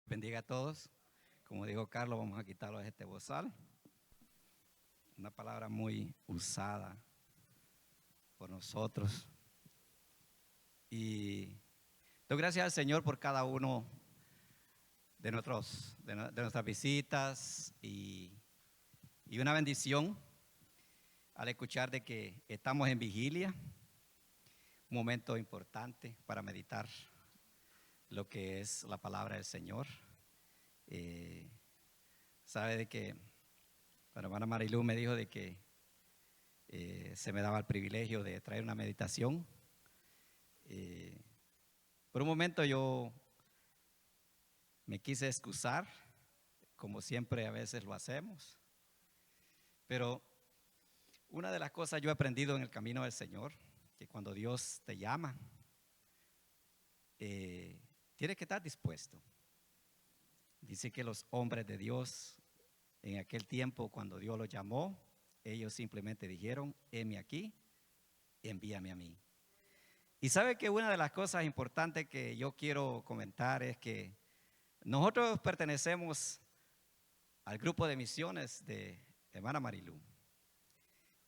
Bendiga a todos. Como dijo Carlos, vamos a quitarlo de este bozal. Una palabra muy usada por nosotros. Y doy gracias al Señor por cada uno de nuestras visitas y una bendición al escuchar de que estamos en vigilia, un momento importante para meditar lo que es la palabra del Señor. Sabe de que la hermana Marilú me dijo de que se me daba el privilegio de traer una meditación. Por un momento yo me quise excusar, como siempre a veces lo hacemos, pero una de las cosas yo he aprendido en el camino del Señor, que cuando Dios te llama, tienes que estar dispuesto. Dice que los hombres de Dios en aquel tiempo, cuando Dios los llamó, ellos simplemente dijeron: heme aquí, envíame a mí. Y sabe que una de las cosas importantes que yo quiero comentar es que nosotros pertenecemos al grupo de misiones de hermana Marilú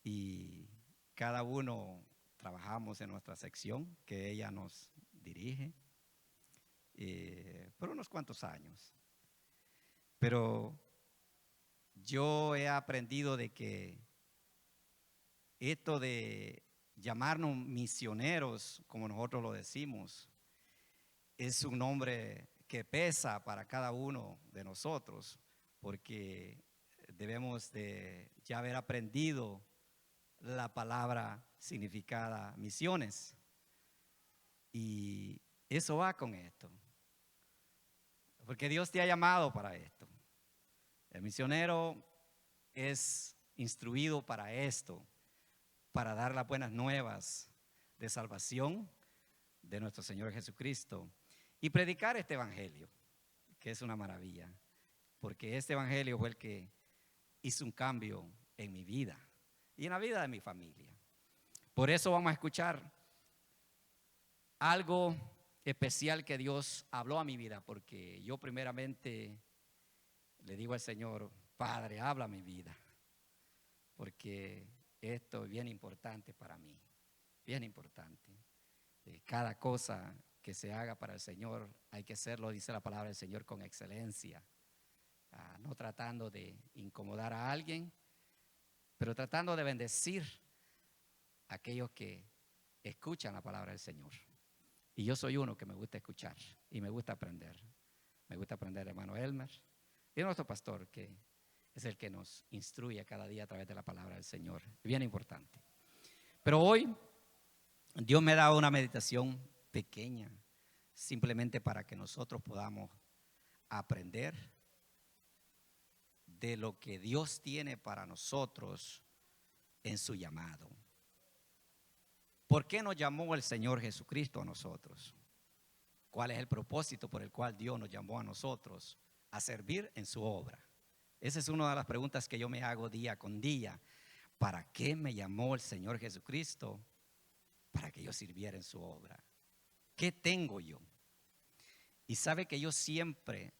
y cada uno trabajamos en nuestra sección que ella nos dirige por unos cuantos años. Pero yo he aprendido de que esto de llamarnos misioneros, como nosotros lo decimos, es un nombre que pesa para cada uno de nosotros, porque debemos de ya haber aprendido la palabra significada misiones. Y eso va con esto, porque Dios te ha llamado para esto. El misionero es instruido para esto, para dar las buenas nuevas de salvación de nuestro Señor Jesucristo y predicar este evangelio, que es una maravilla, porque este evangelio fue el que hizo un cambio en mi vida y en la vida de mi familia. Por eso vamos a escuchar algo especial que Dios habló a mi vida, porque yo primeramente le digo al Señor: Padre, habla mi vida, porque esto es bien importante para mí, bien importante. Cada cosa que se haga para el Señor hay que hacerlo, dice la palabra del Señor, con excelencia, no tratando de incomodar a alguien, pero tratando de bendecir a aquellos que escuchan la palabra del Señor. Y yo soy uno que me gusta escuchar y me gusta aprender. Me gusta aprender de hermano Elmer y de nuestro pastor, que es el que nos instruye cada día a través de la palabra del Señor. Bien importante. Pero hoy Dios me da una meditación pequeña, simplemente para que nosotros podamos aprender de lo que Dios tiene para nosotros en su llamado. ¿Por qué nos llamó el Señor Jesucristo a nosotros? ¿Cuál es el propósito por el cual Dios nos llamó a nosotros a servir en su obra? Esa es una de las preguntas que yo me hago día con día. ¿Para qué me llamó el Señor Jesucristo? Para que yo sirviera en su obra. ¿Qué tengo yo? Y sabe que yo siempre,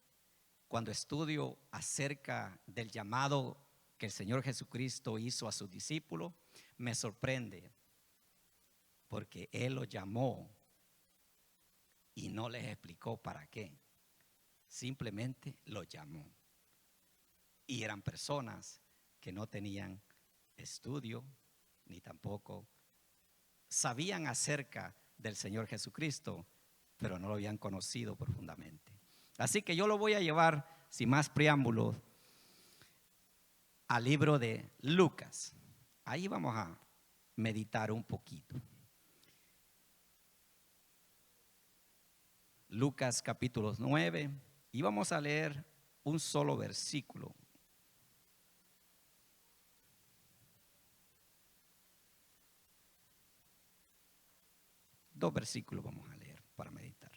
cuando estudio acerca del llamado que el Señor Jesucristo hizo a sus discípulos, me sorprende, porque Él los llamó y no les explicó para qué. Simplemente los llamó. Y eran personas que no tenían estudio, ni tampoco sabían acerca del Señor Jesucristo, pero no lo habían conocido profundamente. Así que yo lo voy a llevar, sin más preámbulos, al libro de Lucas. Ahí vamos a meditar un poquito. Lucas capítulo 9, y vamos a leer un solo versículo. Dos versículos vamos a leer para meditar.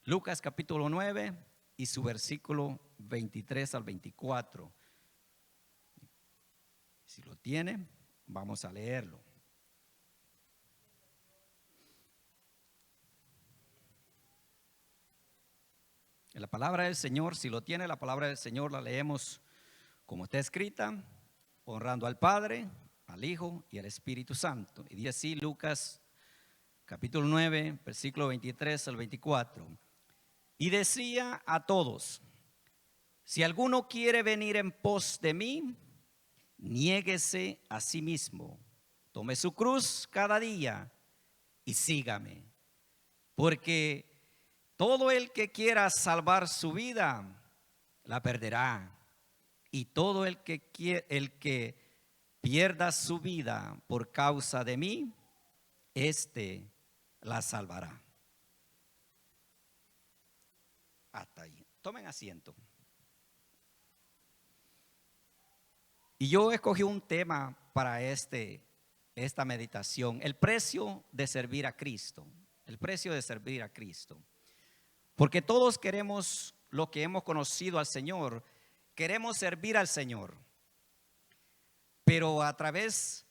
Lucas capítulo 9 y su versículo 23 al 24. Si lo tiene, vamos a leerlo. En la palabra del Señor, si lo tiene, la palabra del Señor la leemos como está escrita, honrando al Padre, al Hijo y al Espíritu Santo. Y dice así Lucas capítulo 9, versículo 23 al 24. Y decía a todos: si alguno quiere venir en pos de mí, niéguese a sí mismo, tome su cruz cada día y sígame. Porque todo el que quiera salvar su vida, la perderá. Y todo el que pierda su vida por causa de mí, éste la salvará. Hasta ahí. Tomen asiento. Y yo escogí un tema para esta meditación: el precio de servir a Cristo. El precio de servir a Cristo. Porque todos queremos, lo que hemos conocido al Señor, queremos servir al Señor. Pero a través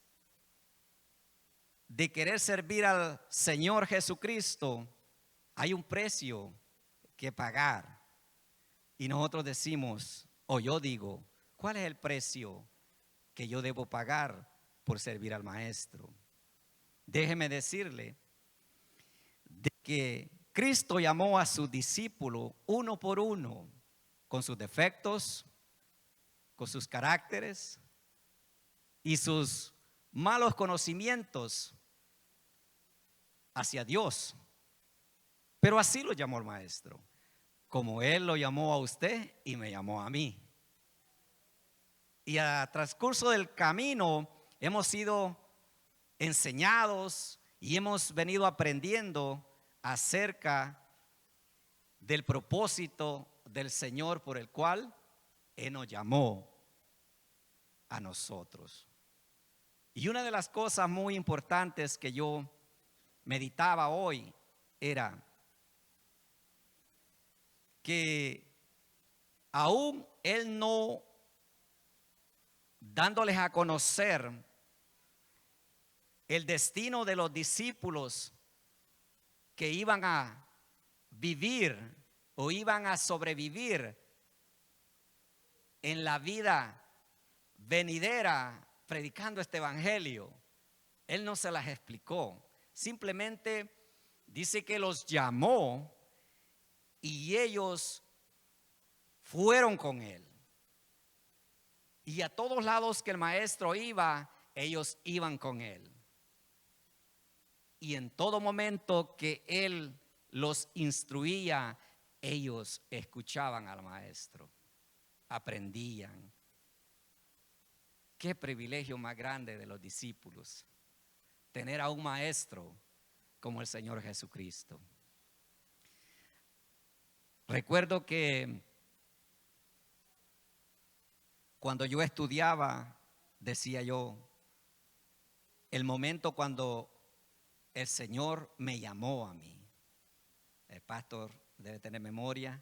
de querer servir al Señor Jesucristo, hay un precio que pagar. Y nosotros decimos, o yo digo, ¿cuál es el precio que yo debo pagar por servir al Maestro? Déjeme decirle de que Cristo llamó a sus discípulos uno por uno, con sus defectos, con sus caracteres y sus malos conocimientos hacia Dios. Pero así lo llamó el Maestro, como Él lo llamó a usted y me llamó a mí. Y a transcurso del camino hemos sido enseñados y hemos venido aprendiendo acerca del propósito del Señor por el cual Él nos llamó a nosotros. Y una de las cosas muy importantes que yo meditaba hoy era que aún Él no dándoles a conocer el destino de los discípulos que iban a vivir o iban a sobrevivir en la vida venidera predicando este evangelio, Él no se las explicó. Simplemente dice que los llamó y ellos fueron con Él. Y a todos lados que el Maestro iba, ellos iban con Él. Y en todo momento que Él los instruía, ellos escuchaban al Maestro, aprendían. Qué privilegio más grande de los discípulos, tener a un Maestro como el Señor Jesucristo. Recuerdo que cuando yo estudiaba, decía yo, el momento cuando el Señor me llamó a mí. El pastor debe tener memoria,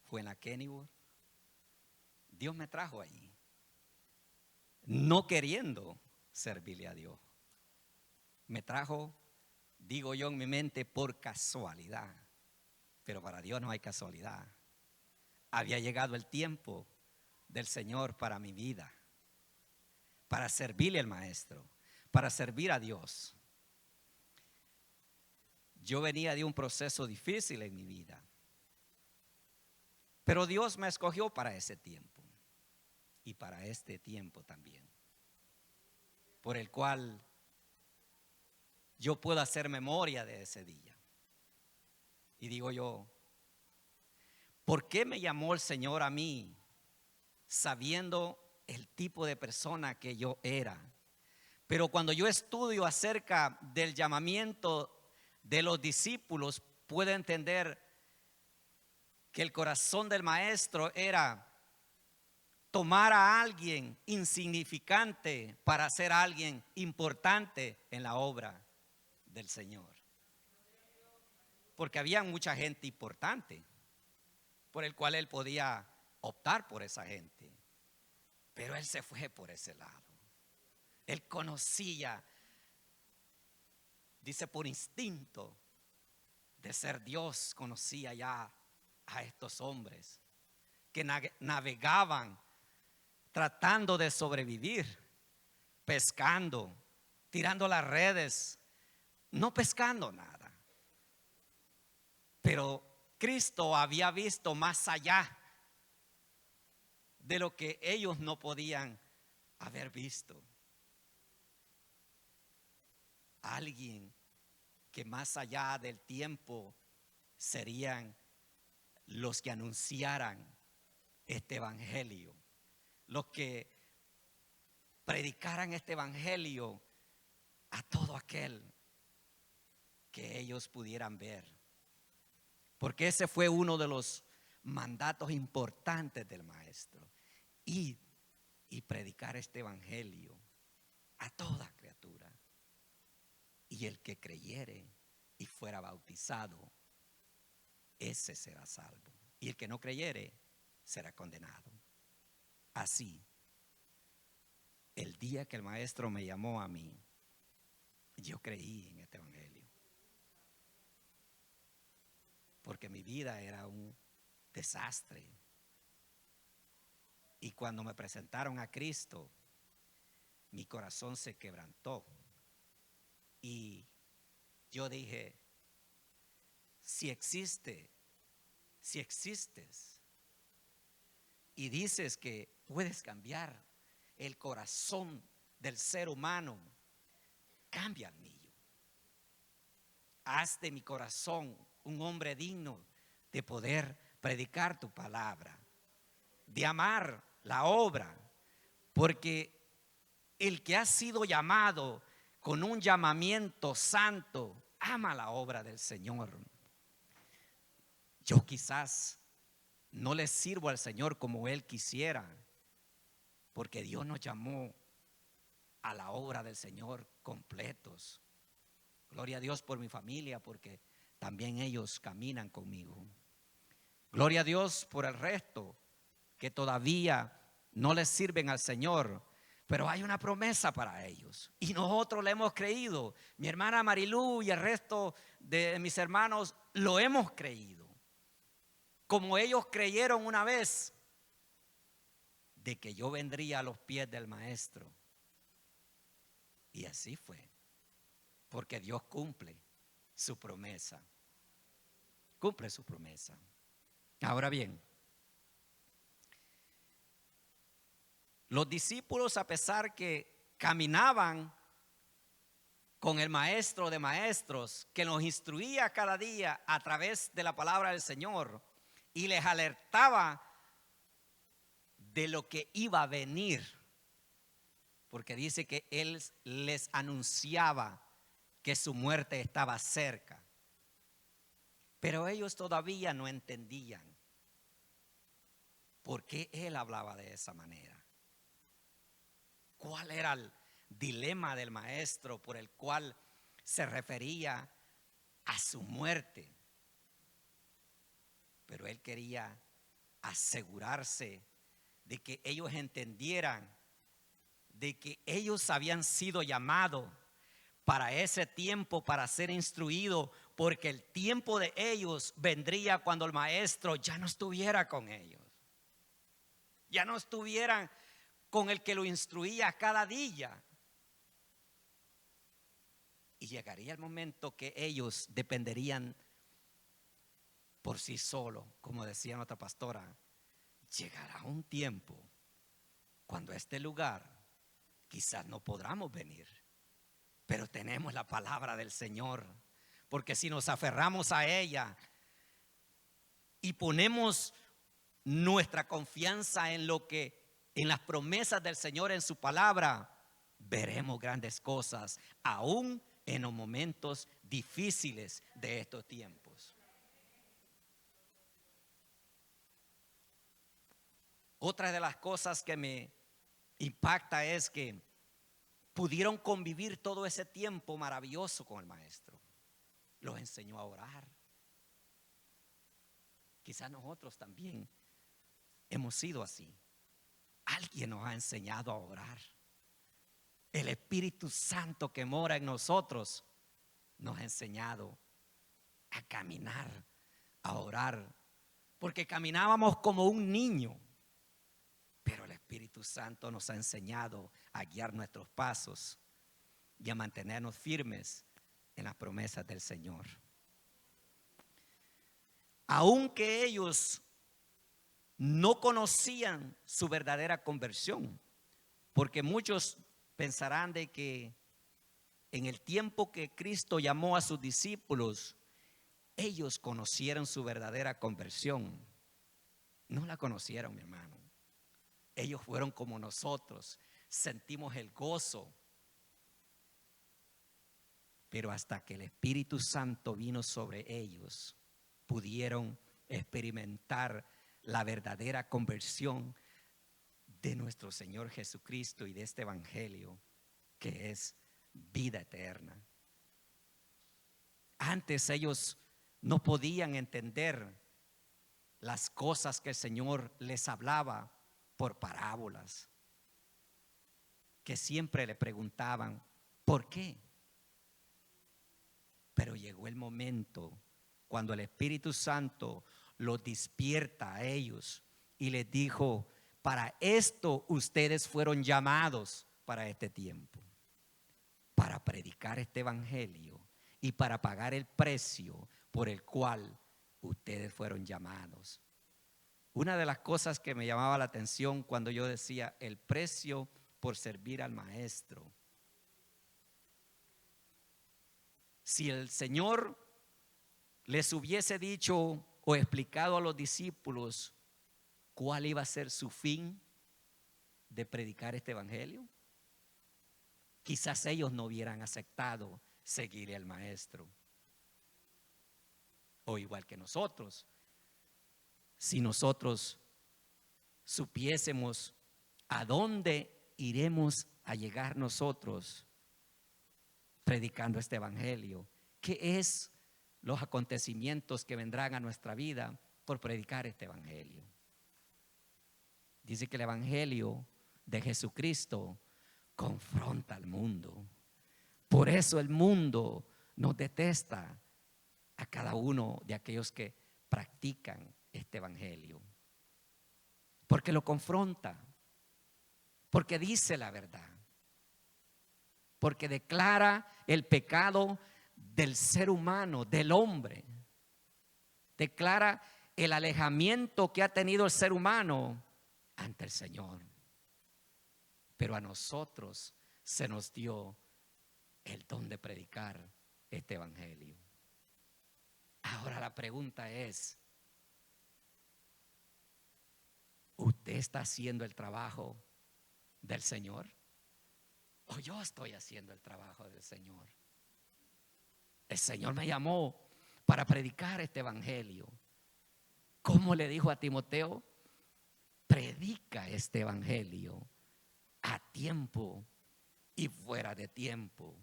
fue en la Kennywood. Dios me trajo allí, no queriendo servirle a Dios. Me trajo, digo yo en mi mente, por casualidad. Pero para Dios no hay casualidad. Había llegado el tiempo del Señor para mi vida, para servirle al Maestro, para servir a Dios. Yo venía de un proceso difícil en mi vida, pero Dios me escogió para ese tiempo y para este tiempo también, por el cual yo puedo hacer memoria de ese día. Y digo yo, ¿por qué me llamó el Señor a mí, sabiendo el tipo de persona que yo era? Pero cuando yo estudio acerca del llamamiento de los discípulos, puedo entender que el corazón del Maestro era tomar a alguien insignificante para hacer a alguien importante en la obra del Señor. Porque había mucha gente importante por el cual Él podía optar por esa gente, pero Él se fue por ese lado. Él conocía, dice por instinto de ser Dios, conocía ya a estos hombres que navegaban tratando de sobrevivir, pescando, tirando las redes, no pescando nada. Pero Cristo había visto más allá de lo que ellos no podían haber visto. Alguien que más allá del tiempo serían los que anunciaran este evangelio, los que predicaran este evangelio a todo aquel que ellos pudieran ver. Porque ese fue uno de los mandatos importantes del maestro: ir y predicar este evangelio a toda criatura. Y el que creyere y fuera bautizado, ese será salvo. Y el que no creyere será condenado. Así, el día que el maestro me llamó a mí, yo creí en este evangelio. Porque mi vida era un desastre. Y cuando me presentaron a Cristo, mi corazón se quebrantó. Y yo dije, si existes y dices que puedes cambiar el corazón del ser humano, cambia el mío. Haz de mi corazón un hombre digno de poder predicar tu palabra, de amar la obra, porque el que ha sido llamado con un llamamiento santo ama la obra del Señor. Yo quizás no le sirvo al Señor como Él quisiera, porque Dios nos llamó a la obra del Señor completos. Gloria a Dios por mi familia, porque también ellos caminan conmigo. Gloria a Dios por el resto que todavía no les sirven al Señor, pero hay una promesa para ellos y nosotros le hemos creído. Mi hermana Marilú y el resto de mis hermanos lo hemos creído, como ellos creyeron una vez de que yo vendría a los pies del maestro. Y así fue, porque Dios cumple su promesa. Cumple su promesa. Ahora bien, los discípulos, a pesar que caminaban con el maestro de maestros, que nos instruía cada día a través de la palabra del Señor y les alertaba de lo que iba a venir, porque dice que Él les anunciaba que su muerte estaba cerca. Pero ellos todavía no entendían por qué Él hablaba de esa manera. ¿Cuál era el dilema del maestro por el cual se refería a su muerte? Pero Él quería asegurarse de que ellos entendieran de que ellos habían sido llamados para ese tiempo, para ser instruidos, porque el tiempo de ellos vendría cuando el maestro ya no estuviera con ellos, ya no estuvieran con el que lo instruía cada día. Y llegaría el momento que ellos dependerían por sí solos, como decía nuestra pastora. Llegará un tiempo cuando a este lugar quizás no podamos venir, pero tenemos la palabra del Señor, porque si nos aferramos a ella y ponemos nuestra confianza en las promesas del Señor, en su palabra, veremos grandes cosas, aún en los momentos difíciles de estos tiempos. Otra de las cosas que me impacta es que pudieron convivir todo ese tiempo maravilloso con el maestro. Los enseñó a orar. Quizás nosotros también hemos sido así. Alguien nos ha enseñado a orar. El Espíritu Santo que mora en nosotros nos ha enseñado a caminar, a orar porque caminábamos como un niño. Pero el Espíritu Santo nos ha enseñado a guiar nuestros pasos y a mantenernos firmes en las promesas del Señor. Aunque ellos no conocían su verdadera conversión, porque muchos pensarán de que en el tiempo que Cristo llamó a sus discípulos, ellos conocieron su verdadera conversión. No la conocieron, mi hermano. Ellos fueron como nosotros, sentimos el gozo. Pero hasta que el Espíritu Santo vino sobre ellos, pudieron experimentar la verdadera conversión de nuestro Señor Jesucristo y de este evangelio que es vida eterna. Antes ellos no podían entender las cosas que el Señor les hablaba por parábolas, que siempre le preguntaban, ¿por qué? Pero llegó el momento cuando el Espíritu Santo los despierta a ellos y les dijo, para esto ustedes fueron llamados para este tiempo, para predicar este evangelio y para pagar el precio por el cual ustedes fueron llamados. Una de las cosas que me llamaba la atención cuando yo decía el precio por servir al maestro. Si el Señor les hubiese dicho o explicado a los discípulos cuál iba a ser su fin de predicar este evangelio, quizás ellos no hubieran aceptado seguir al maestro. O igual que nosotros, si nosotros supiésemos a dónde iremos a llegar nosotros predicando este evangelio, qué es los acontecimientos que vendrán a nuestra vida por predicar este evangelio. Dice que el evangelio de Jesucristo confronta al mundo. Por eso el mundo nos detesta a cada uno de aquellos que practican este evangelio. Porque lo confronta, porque dice la verdad, porque declara el pecado del ser humano, del hombre. Declara el alejamiento que ha tenido el ser humano ante el Señor. Pero a nosotros se nos dio el don de predicar este evangelio. Ahora la pregunta es, ¿usted está haciendo el trabajo del Señor? ¿O yo estoy haciendo el trabajo del Señor? El Señor me llamó para predicar este evangelio. ¿Cómo le dijo a Timoteo? Predica este evangelio a tiempo y fuera de tiempo.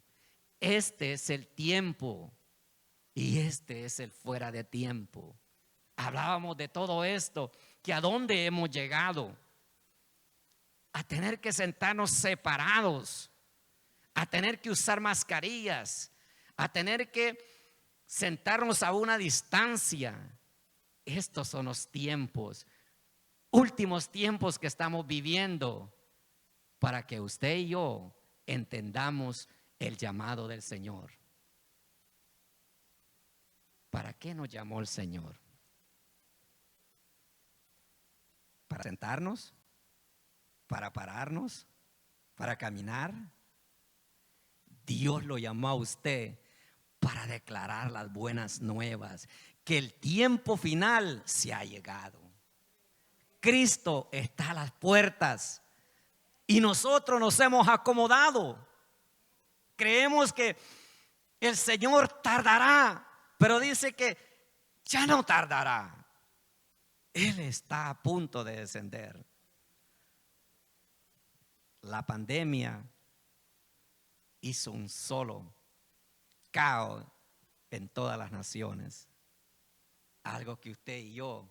Este es el tiempo y este es el fuera de tiempo. Hablábamos de todo esto, que a dónde hemos llegado, a tener que sentarnos separados, a tener que usar mascarillas, a tener que sentarnos a una distancia. Estos son los tiempos, últimos tiempos que estamos viviendo, para que usted y yo entendamos el llamado del Señor. ¿Para qué nos llamó el Señor? ¿Para sentarnos? ¿Para pararnos? ¿Para caminar? Dios lo llamó a usted para declarar las buenas nuevas, que el tiempo final se ha llegado. Cristo está a las puertas y nosotros nos hemos acomodado. Creemos que el Señor tardará, pero dice que ya no tardará. Él está a punto de descender. La pandemia hizo un solo caos en todas las naciones. Algo que usted y yo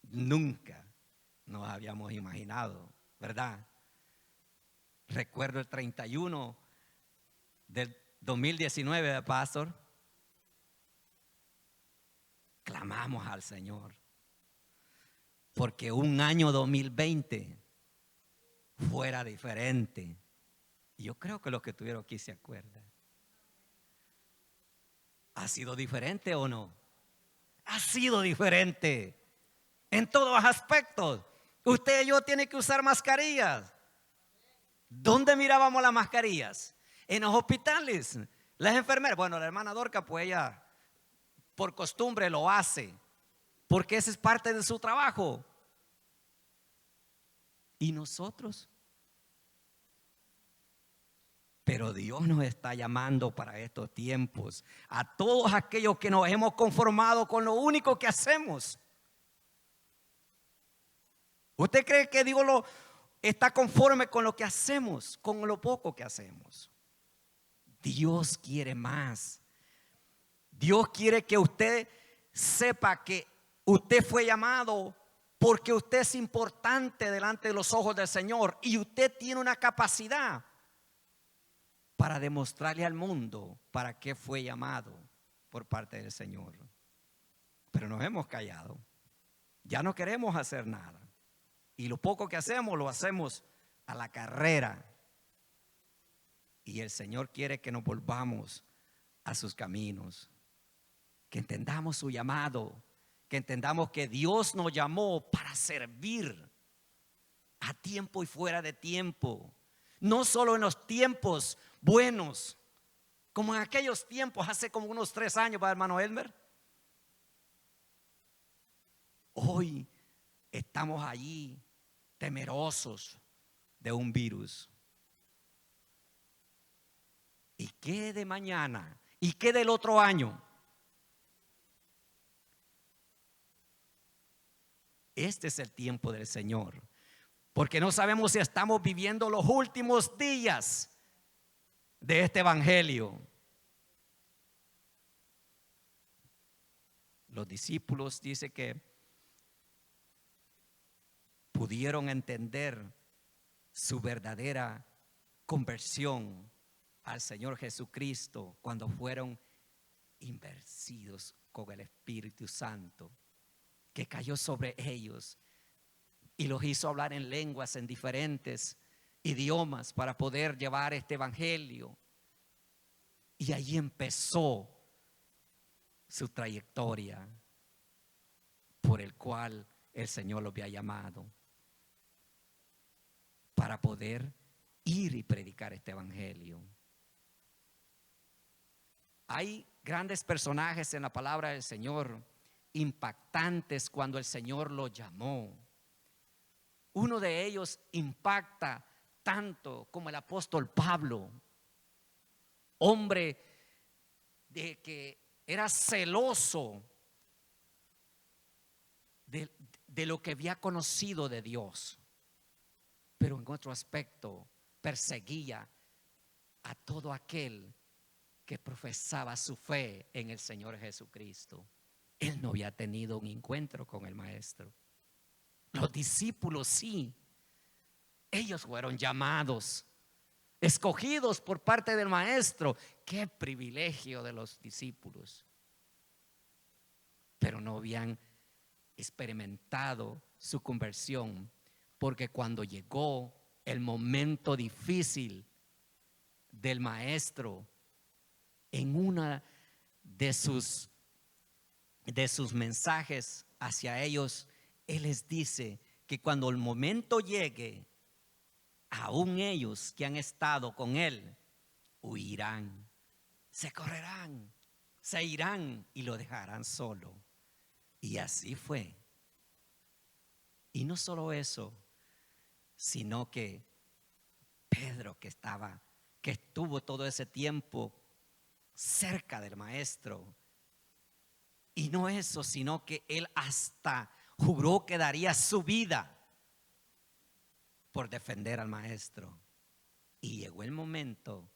nunca nos habíamos imaginado, ¿verdad? Recuerdo el 31 del 2019, pastor. Clamamos al Señor. porque un año 2020 fuera diferente. Yo creo que los que estuvieron aquí se acuerdan. ¿Ha sido diferente o no? Ha sido diferente en todos los aspectos. Usted y yo tienen que usar mascarillas. ¿Dónde mirábamos las mascarillas? En los hospitales. Las enfermeras, bueno, la hermana Dorca, pues ella por costumbre lo hace, porque esa es parte de su trabajo. ¿Y nosotros? Pero Dios nos está llamando para estos tiempos a todos aquellos que nos hemos conformado con lo único que hacemos. ¿Usted cree que Dios está conforme con lo que hacemos, con lo poco que hacemos? Dios quiere más. Dios quiere que usted sepa que usted fue llamado porque usted es importante delante de los ojos del Señor y usted tiene una capacidad para demostrarle al mundo para qué fue llamado por parte del Señor. Pero nos hemos callado. Ya no queremos hacer nada. Y lo poco que hacemos lo hacemos a la carrera. Y el Señor quiere que nos volvamos a sus caminos, que entendamos su llamado, que entendamos que Dios nos llamó para servir a tiempo y fuera de tiempo. No solo en los tiempos buenos, como en aquellos tiempos hace como unos 3 años, ¿va, hermano Elmer? Hoy estamos allí temerosos de un virus. ¿Y qué de mañana? ¿Y qué del otro año? Este es el tiempo del Señor, porque no sabemos si estamos viviendo los últimos días de este evangelio. Los discípulos dice que pudieron entender su verdadera conversión al Señor Jesucristo cuando fueron inmersidos con el Espíritu Santo, que cayó sobre ellos y los hizo hablar en lenguas, en diferentes idiomas, para poder llevar este evangelio. Y ahí empezó su trayectoria por el cual el Señor los había llamado, para poder ir y predicar este evangelio. Hay grandes personajes en la palabra del Señor, impactantes cuando el Señor los llamó. Uno de ellos impacta tanto como el apóstol Pablo, hombre de que era celoso de lo que había conocido de Dios, pero en otro aspecto perseguía a todo aquel que profesaba su fe en el Señor Jesucristo. Él no había tenido un encuentro con el Maestro. Los discípulos sí. Ellos fueron llamados, escogidos por parte del Maestro. Qué privilegio de los discípulos. Pero no habían experimentado su conversión, porque cuando llegó el momento difícil del Maestro, en una de sus mensajes hacia ellos, Él les dice que cuando el momento llegue, aún ellos que han estado con Él huirán, se correrán, se irán y lo dejarán solo. Y así fue. Y no solo eso, sino que Pedro, que estuvo todo ese tiempo cerca del Maestro, y no eso, sino que él hasta juró que daría su vida por defender al Maestro. Y llegó el momento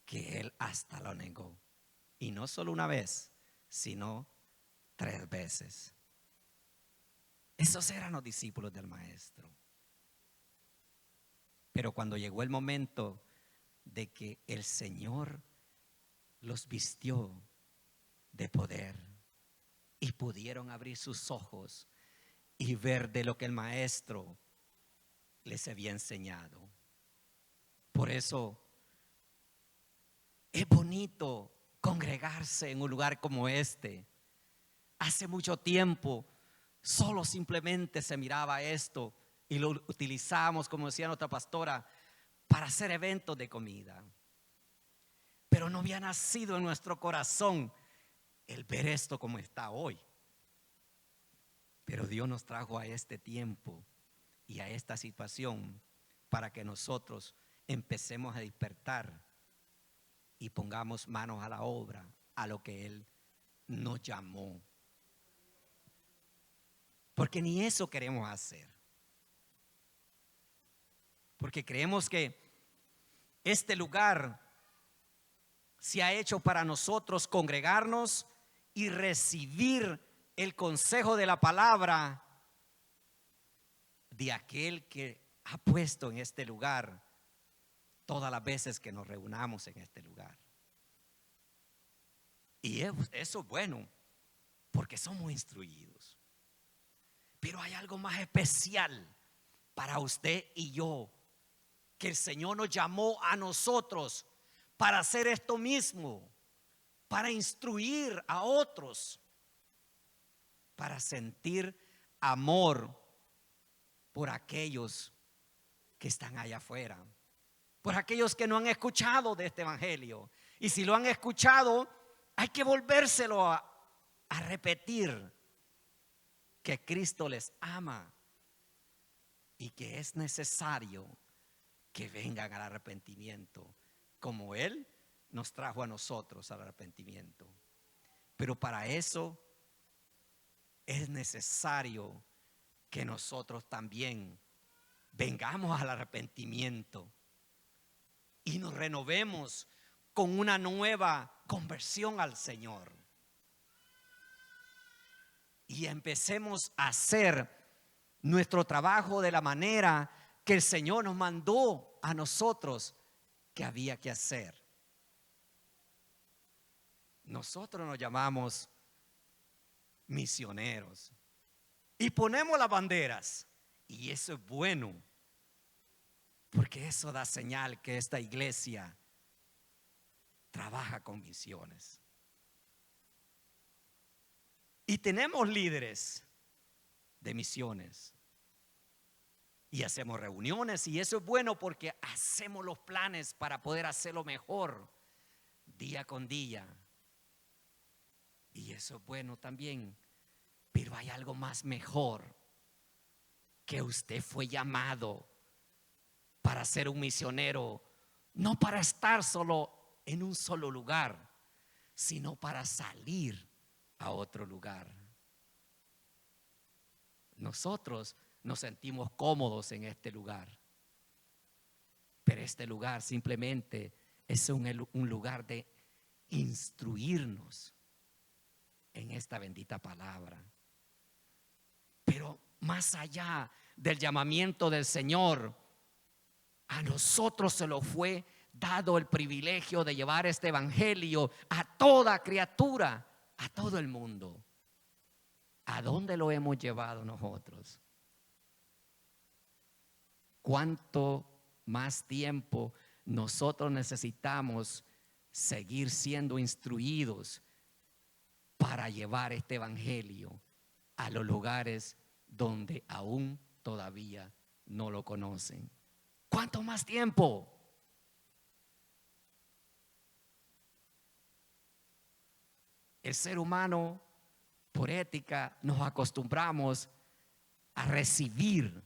que él hasta lo negó. Y no solo una vez, sino 3 veces. Esos eran los discípulos del Maestro. Pero cuando llegó el momento de que el Señor los vistió de poder y pudieron abrir sus ojos y ver de lo que el maestro les había enseñado. Por eso es bonito congregarse en un lugar como este. Hace mucho tiempo solo simplemente se miraba esto y lo utilizábamos, como decía nuestra pastora, para hacer eventos de comida. Pero no había nacido en nuestro corazón el ver esto como está hoy. Pero Dios nos trajo a este tiempo y a esta situación para que nosotros empecemos a despertar y pongamos manos a la obra, a lo que Él nos llamó. Porque ni eso queremos hacer. Porque creemos que este lugar se ha hecho para nosotros congregarnos y recibir el consejo de la palabra de aquel que ha puesto en este lugar todas las veces que nos reunamos en este lugar. Y eso es bueno, porque somos instruidos. Pero hay algo más especial para usted y yo, que el Señor nos llamó a nosotros para hacer esto mismo, para instruir a otros, para sentir amor por aquellos que están allá afuera, por aquellos que no han escuchado de este evangelio. Y si lo han escuchado, hay que volvérselo a repetir, que Cristo les ama y que es necesario que vengan al arrepentimiento, como Él nos trajo a nosotros al arrepentimiento. Pero para eso es necesario que nosotros también vengamos al arrepentimiento y nos renovemos con una nueva conversión al Señor. Y empecemos a hacer nuestro trabajo de la manera que el Señor nos mandó a nosotros que había que hacer. Nosotros nos llamamos misioneros y ponemos las banderas, y eso es bueno, porque eso da señal que esta iglesia trabaja con misiones. Y tenemos líderes de misiones y hacemos reuniones, y eso es bueno porque hacemos los planes para poder hacerlo mejor día con día. Y eso es bueno también. Pero hay algo más mejor, que usted fue llamado para ser un misionero, no para estar solo en un solo lugar, sino para salir a otro lugar. Nosotros nos sentimos cómodos en este lugar, pero este lugar simplemente es un lugar de instruirnos en esta bendita palabra. Pero más allá del llamamiento del Señor, a nosotros se nos fue dado el privilegio de llevar este evangelio a toda criatura, a todo el mundo. ¿A dónde lo hemos llevado nosotros? ¿Cuánto más tiempo nosotros necesitamos seguir siendo instruidos para llevar este evangelio a los lugares donde aún todavía no lo conocen? ¿Cuánto más tiempo? El ser humano, por ética, nos acostumbramos a recibir,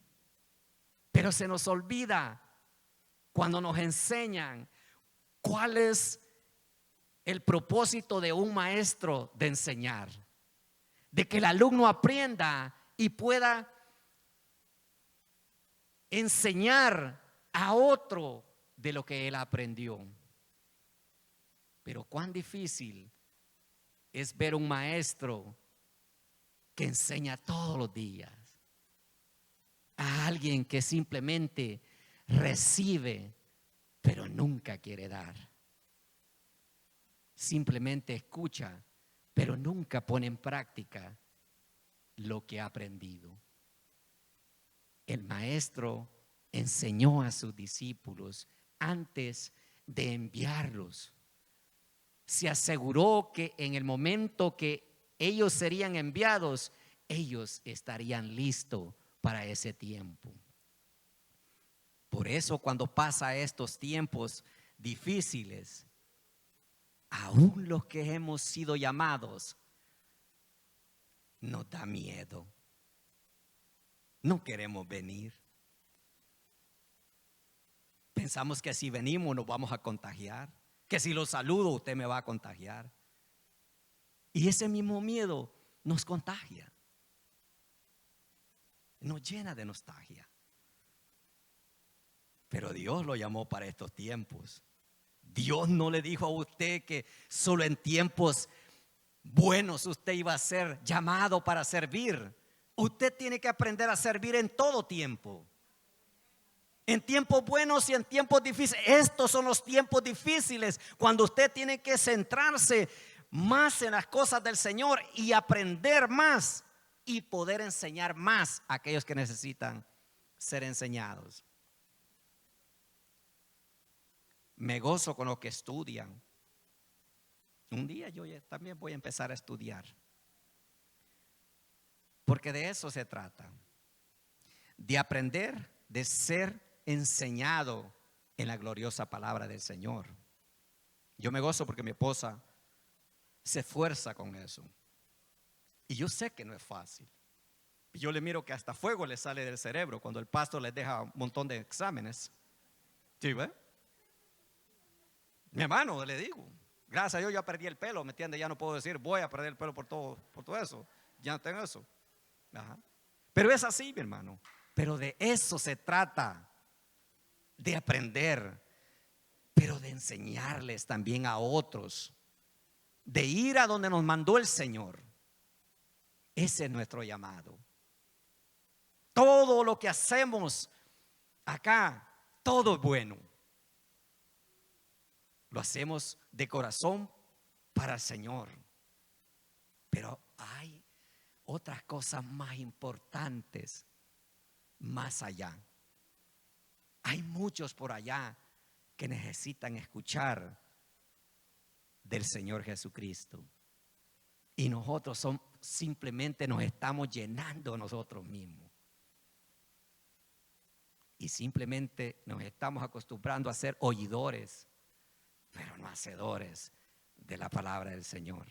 pero se nos olvida cuando nos enseñan cuál es el propósito de un maestro de enseñar, de que el alumno aprenda y pueda enseñar a otro de lo que él aprendió. Pero cuán difícil es ver un maestro que enseña todos los días a alguien que simplemente recibe, pero nunca quiere dar. Simplemente escucha, pero nunca pone en práctica lo que ha aprendido. El maestro enseñó a sus discípulos antes de enviarlos. Se aseguró que en el momento que ellos serían enviados, ellos estarían listos para ese tiempo. Por eso cuando pasa estos tiempos difíciles, aún los que hemos sido llamados, nos da miedo. No queremos venir. Pensamos que si venimos nos vamos a contagiar, que si lo saludo usted me va a contagiar. Y ese mismo miedo nos contagia, nos llena de nostalgia. Pero Dios lo llamó para estos tiempos. Dios no le dijo a usted que solo en tiempos buenos usted iba a ser llamado para servir. Usted tiene que aprender a servir en todo tiempo. En tiempos buenos y en tiempos difíciles. Estos son los tiempos difíciles cuando usted tiene que centrarse más en las cosas del Señor y aprender más y poder enseñar más a aquellos que necesitan ser enseñados. Me gozo con los que estudian. Un día yo también voy a empezar a estudiar, porque de eso se trata, de aprender, de ser enseñado en la gloriosa palabra del Señor. Yo me gozo porque mi esposa se esfuerza con eso, y yo sé que no es fácil. Yo le miro que hasta fuego le sale del cerebro cuando el pastor les deja un montón de exámenes. ¿Sí ve? Mi hermano, le digo, gracias a Dios ya perdí el pelo, ¿me entiende? Ya no puedo decir voy a perder el pelo por todo eso. Ya no tengo eso. Ajá. Pero es así, mi hermano. Pero de eso se trata, de aprender, pero de enseñarles también a otros, de ir a donde nos mandó el Señor. Ese es nuestro llamado. Todo lo que hacemos acá, todo es bueno. Lo hacemos de corazón para el Señor. Pero hay otras cosas más importantes más allá. Hay muchos por allá que necesitan escuchar del Señor Jesucristo. Y nosotros simplemente nos estamos llenando nosotros mismos. Y simplemente nos estamos acostumbrando a ser oidores, pero no hacedores de la palabra del Señor.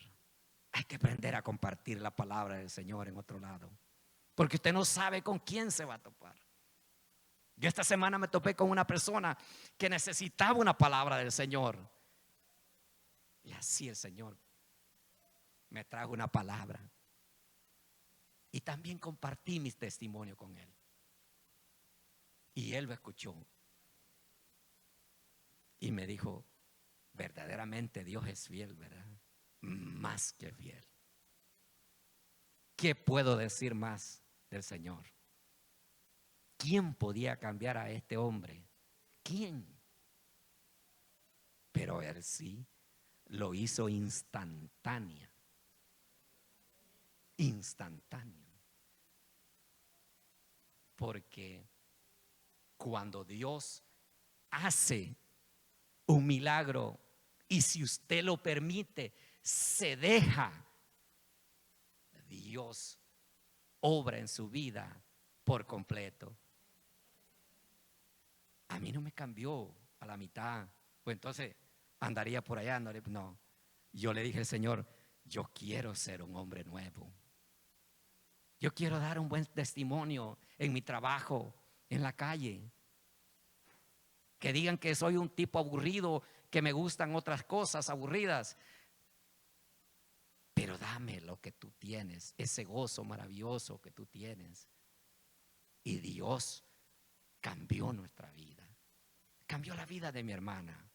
Hay que aprender a compartir la palabra del Señor en otro lado, porque usted no sabe con quién se va a topar. Yo esta semana me topé con una persona que necesitaba una palabra del Señor, y así el Señor me trajo una palabra, y también compartí mi testimonio con él, y él lo escuchó y me dijo: verdaderamente Dios es fiel, ¿verdad? Más que fiel. ¿Qué puedo decir más del Señor? ¿Quién podía cambiar a este hombre? ¿Quién? Pero él sí lo hizo instantáneo. Porque cuando Dios hace un milagro, y si usted lo permite, se deja, Dios obra en su vida por completo. A mí no me cambió a la mitad, pues entonces andaría por allá. No, yo le dije al Señor: yo quiero ser un hombre nuevo. Yo quiero dar un buen testimonio en mi trabajo, en la calle. Que digan que soy un tipo aburrido, que me gustan otras cosas aburridas. Pero dame lo que tú tienes, ese gozo maravilloso que tú tienes. Y Dios cambió nuestra vida. Cambió la vida de mi hermana.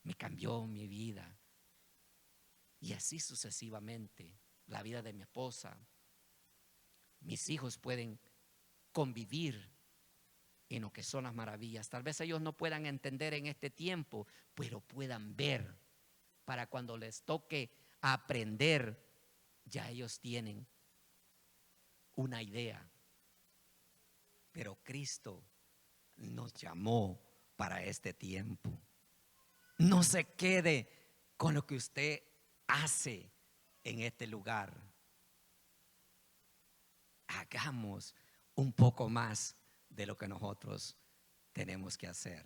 Me cambió mi vida. Y así sucesivamente, la vida de mi esposa. Mis hijos pueden convivir en lo que son las maravillas. Tal vez ellos no puedan entender en este tiempo, pero puedan ver, para cuando les toque aprender, ya ellos tienen una idea Pero Cristo nos llamó para este tiempo. No se quede con lo que usted hace en este lugar. Hagamos un poco más de lo que nosotros tenemos que hacer.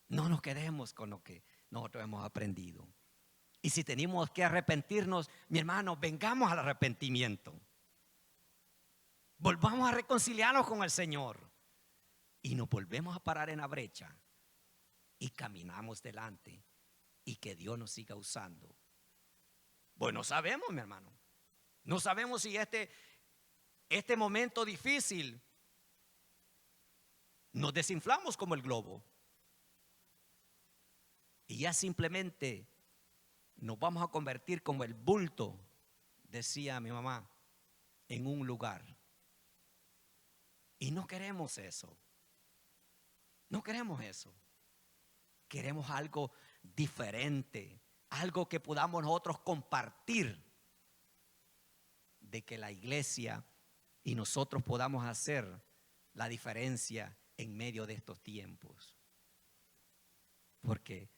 No nos quedemos con lo que nosotros hemos aprendido. Y si tenemos que arrepentirnos, mi hermano, vengamos al arrepentimiento. Volvamos a reconciliarnos con el Señor. Y nos volvemos a parar en la brecha. Y caminamos delante. Y que Dios nos siga usando. Pues no sabemos, mi hermano. No sabemos si este momento difícil nos desinflamos como el globo. Y ya simplemente nos vamos a convertir como el bulto, decía mi mamá, en un lugar. Y no queremos eso. No queremos eso. Queremos algo diferente, algo que podamos nosotros compartir, de que la iglesia y nosotros podamos hacer la diferencia en medio de estos tiempos. Porque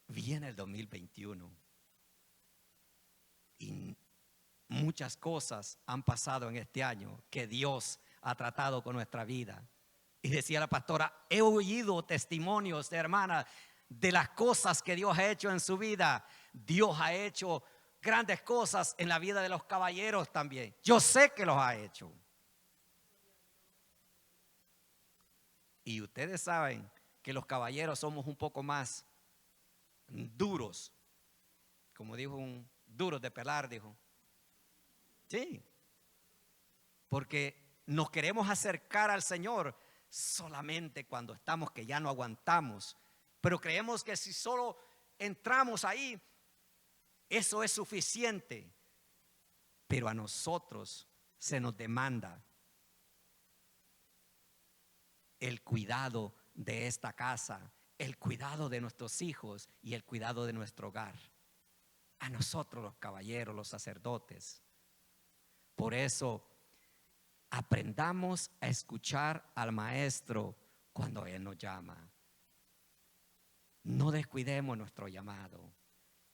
viene el 2021 y muchas cosas han pasado en este año que Dios ha tratado con nuestra vida. Y decía la pastora, he oído testimonios de hermanas de las cosas que Dios ha hecho en su vida. Dios ha hecho grandes cosas en la vida de los caballeros también. Yo sé que los ha hecho. Y ustedes saben que los caballeros somos un poco más duros. Como dijo duros de pelar, dijo. Sí. Porque nos queremos acercar al Señor solamente cuando estamos que ya no aguantamos. Pero creemos que si solo entramos ahí, eso es suficiente. Pero a nosotros se nos demanda el cuidado de esta casa, el cuidado de nuestros hijos y el cuidado de nuestro hogar. A nosotros los caballeros, los sacerdotes. Por eso aprendamos a escuchar al maestro cuando él nos llama. No descuidemos nuestro llamado.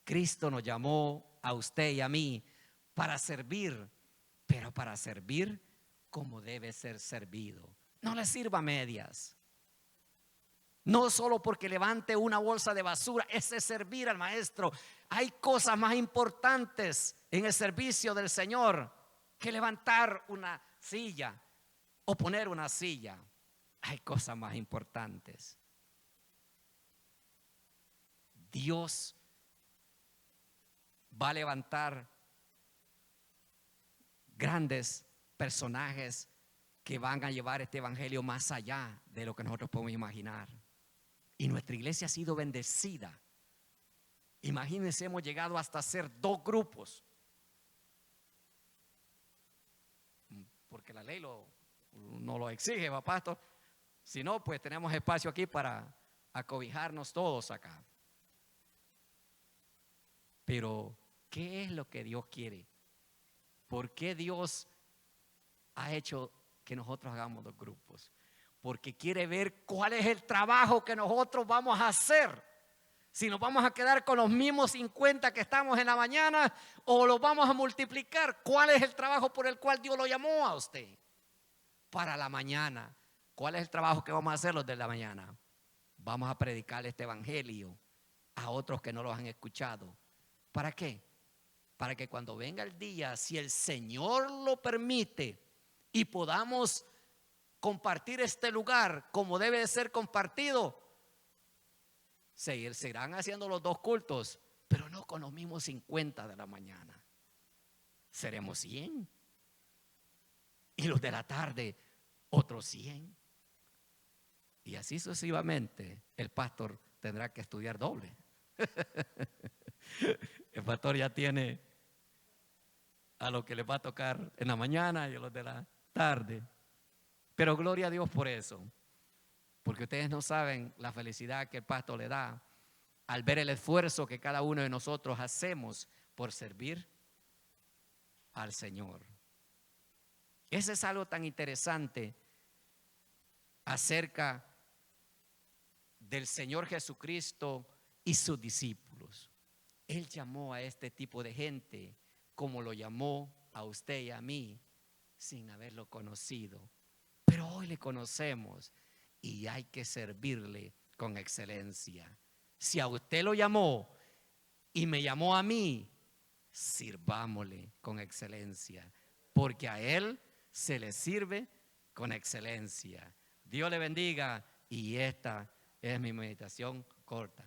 Cristo nos llamó a usted y a mí para servir, pero para servir como debe ser servido. No le sirva a medias. No solo porque levante una bolsa de basura, ese es servir al maestro. Hay cosas más importantes en el servicio del Señor que levantar una silla o poner una silla. Hay cosas más importantes. Dios va a levantar grandes personajes que van a llevar este evangelio más allá de lo que nosotros podemos imaginar. Y nuestra iglesia ha sido bendecida. Imagínense, hemos llegado hasta hacer 2 grupos. Porque la ley no lo exige, ¿va, pastor? Si no, pues tenemos espacio aquí para acobijarnos todos acá. Pero, ¿qué es lo que Dios quiere? ¿Por qué Dios ha hecho que nosotros hagamos 2 grupos? Porque quiere ver cuál es el trabajo que nosotros vamos a hacer. Si nos vamos a quedar con los mismos 50 que estamos en la mañana o los vamos a multiplicar. ¿Cuál es el trabajo por el cual Dios lo llamó a usted? Para la mañana. ¿Cuál es el trabajo que vamos a hacer los de la mañana? Vamos a predicar este evangelio a otros que no lo han escuchado. ¿Para qué? Para que cuando venga el día, si el Señor lo permite y podamos compartir este lugar como debe de ser compartido, seguirán haciendo los 2 cultos, pero no con los mismos 50 de la mañana. Seremos 100. Y los de la tarde, otros 100. Y así sucesivamente, el pastor tendrá que estudiar doble. El pastor ya tiene a lo que le va a tocar en la mañana y a los de la tarde. Pero gloria a Dios por eso. Porque ustedes no saben la felicidad que el pastor le da al ver el esfuerzo que cada uno de nosotros hacemos por servir al Señor. Ese es algo tan interesante acerca del Señor Jesucristo y sus discípulos. Él llamó a este tipo de gente como lo llamó a usted y a mí sin haberlo conocido. Pero hoy le conocemos y hay que servirle con excelencia. Si a usted lo llamó y me llamó a mí, sirvámosle con excelencia, porque a Él se le sirve con excelencia. Dios le bendiga y esta es mi meditación corta.